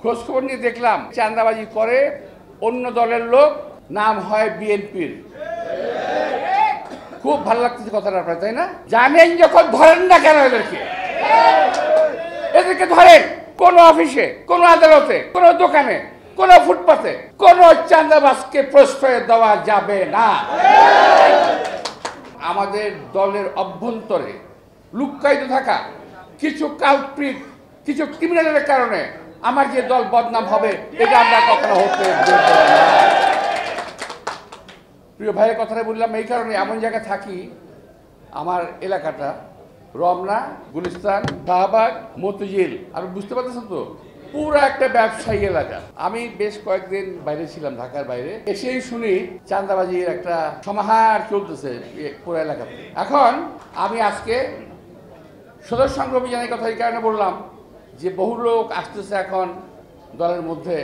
খোঁজখবর নিয়ে দেখলাম চাঁদাবাজি করে অন্য দলের লোক, নাম হয় বিএনপির। খুব ভালো লাগতেছে কথাটা আপনার, তাই না? জানেন যখন ধরেন না কেন এদেরকে ধরেন। কোন অফিসে, কোন আদালতে, কোন দোকানে, কোন ফুটপাতে কোন চাঁদাবাজকে প্রশ্রয় দেওয়া যাবে না। আমাদের দলের অভ্যন্তরে লুক্কায়িত থাকা কিছু কালপ্রিট, কিছু ক্রিমিনালের কারণে আমার যে দল বদনাম হবে, এটা আমরা কখনো হতে দেব না। প্রিয় ভাইয়ের কথাটা বললাম এই কারণে, এমন জায়গায় থাকি, আমার এলাকাটা রমনা, গুলিস্তান, শাহবাগ, মতিঝিল, আর বুঝতে পারতেছেন তো, পুরো একটা ব্যবসায়ী এলাকা। আমি বেশ কয়েকদিন বাইরে ছিলাম, ঢাকার বাইরে, এসেই শুনি চাঁদাবাজির একটা সমাহার চলতেছে পুরো এলাকাতে। এখন আমি আজকে সদস্য সংঘ অভিযানের কথা এই কারণে বললাম যে বহু লোক আসতেছে এখন দলের মধ্যে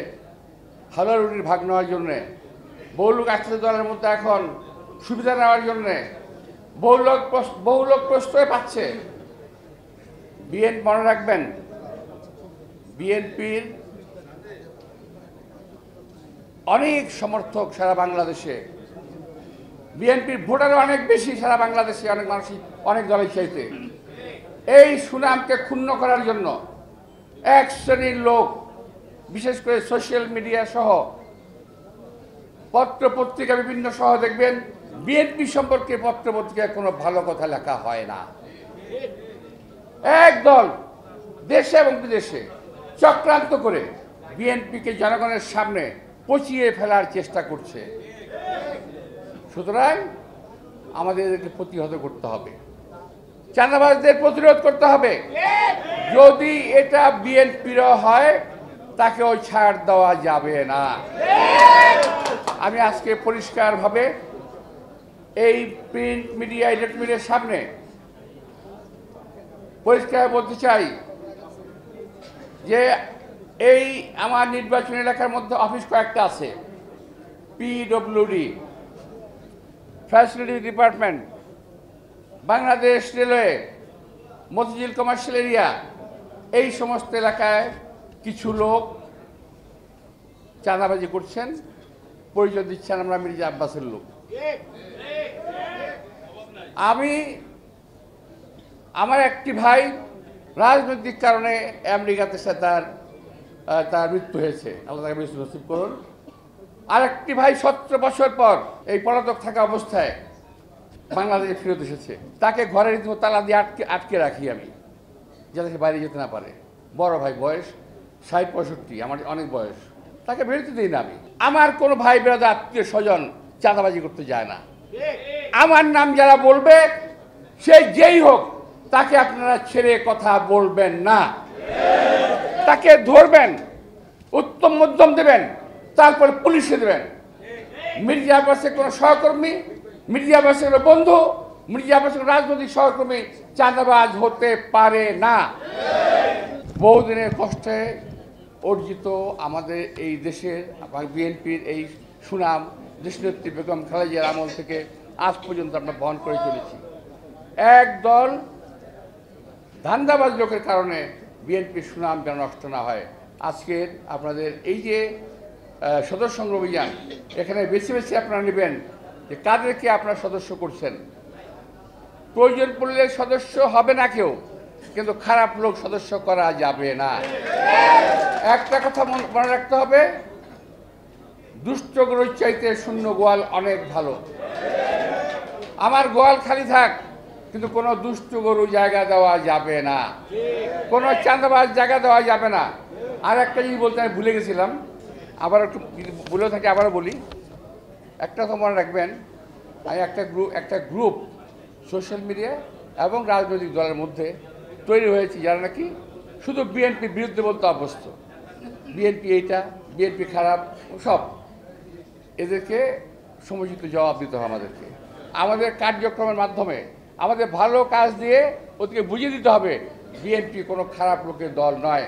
হালুয়া রুটির ভাগ নেওয়ার জন্যে, বহু লোক আসতেছে দলের মধ্যে এখন সুবিধা নেওয়ার জন্যে, বহু লোক প্রশ্রয় পাচ্ছে। মনে রাখবেন, বিএনপির অনেক সমর্থক সারা বাংলাদেশে, বিএনপির ভোটার অনেক বেশি সারা বাংলাদেশে, অনেক মানুষই অনেক দলের চাইতে। এই সুনামকে ক্ষুণ্ণ করার জন্য এক শ্রেণীর লোক, বিশেষ করে সোশ্যাল মিডিয়া সহ পত্র পত্রিকা বিভিন্ন সহ দেখবেন বিএনপি সম্পর্কে পত্র পত্রিকায় কোনো ভালো কথা লেখা হয় না। একদল দেশে এবং বিদেশে চক্রান্ত করে বিএনপিকে জনগণের সামনে পচিয়ে ফেলার চেষ্টা করছে। সুতরাং আমাদের এদেরকে প্রতিহত করতে হবে, চাঁদাবাজদের প্রতিরোধ করতে হবে। যদি এটা বিএনপিরও হয়, তাকেও ছাড় দেওয়া যাবে না। আমি আজকে পরিষ্কারভাবে এই প্রিন্ট মিডিয়া, ইলেকট্রনিক মিডিয়ার সামনে পরিষ্কার বলতে চাই যে এই আমার নির্বাচনী এলাকার মধ্যে অফিস কয়েকটা আছে, PWD, facility department, Bangladesh railway, Motijheel commercial area, এই সমস্ত এলাকায় কিছু লোক চাঁদাবাজি করছেন, পরিচয় দিচ্ছেন আমরা মির্জা আব্বাসের লোক। আমার একটি ভাই রাজনৈতিক কারণে আমেরিকাতে তার মৃত্যু হয়েছে, আল্লাহ তাকে মৃত্যু নসিব করুন। আরেকটি ভাই 17 বছর পর এই পলাতক থাকা অবস্থায় বাংলাদেশে ফেরত এসেছে। তাকে ঘরের রীতিমতো তালা দিয়ে আটকে রাখি আমি, যাতে সে বাইরে যেতে না পারে। বড় ভাই, বয়স 60-65, আমার অনেক বয়স, তাকে বেরোতে দিই না আমি। আমার কোনো ভাই বেরোদা, আত্মীয় স্বজন চাঁদাবাজি করতে যায় না। আমার নাম যারা বলবে, সে যেই হোক, তাকে আপনারা ছেড়ে কথা বলবেন না। তাকে ধরবেন, উত্তম মধ্যম দেবেন, তারপর পুলিশে দেবেন। মির্জা আব্বাসের কোনো সহকর্মী, মির্জা আব্বাসের কোনো বন্ধু, মির্জা আব্বাসের রাজনৈতিক সহকর্মী চাঁদাবাজ হতে পারে না। বহুদিনের কষ্টে অর্জিত আমাদের এই দেশের বিএনপির এই সুনাম দেশনেত্রী বেগম খালেদা জিয়ার আমল থেকে আজ পর্যন্ত আমরা বহন করে চলেছি। একদল ধান্দাবাজ লোকের কারণে বিএনপির সুনাম যেন নষ্ট না হয়। আজকের আপনাদের এই যে সদস্য সংঘ অভিযান, এখানে বেছে বেছে আপনারা নেবেন যে কাদেরকে আপনারা সদস্য করছেন। প্রয়োজন পড়লে সদস্য হবে না কেউ, কিন্তু খারাপ লোক সদস্য করা যাবে না। একটা কথা মনে রাখতে হবে, দুষ্ট গরুর চাইতে শূন্য গোয়াল অনেক ভালো। আমার গোয়াল খালি থাক, কিন্তু কোনো দুষ্ট গরু জায়গা দেওয়া যাবে না, কোনো চাঁদাবাজ জায়গা দেওয়া যাবে না। আর একটা জিনিস বলতে আমি ভুলে গেছিলাম, আবার একটু বলেও থাকি, আবারও বলি। একটা কথা মনে রাখবেন, আমি একটা গ্রুপ সোশ্যাল মিডিয়া এবং রাজনৈতিক দলের মধ্যে তৈরি হয়েছে, যারা নাকি শুধু বিএনপির বিরুদ্ধে বলতে অভ্যস্ত। বিএনপি এইটা, বিএনপি খারাপ, সব। এদেরকে সমুচিত জবাব দিতে হবে আমাদেরকে। আমাদের কার্যক্রমের মাধ্যমে আমাদের ভালো কাজ দিয়ে ওদেরকে বুঝিয়ে দিতে হবে বিএনপি কোনো খারাপ লোকের দল নয়।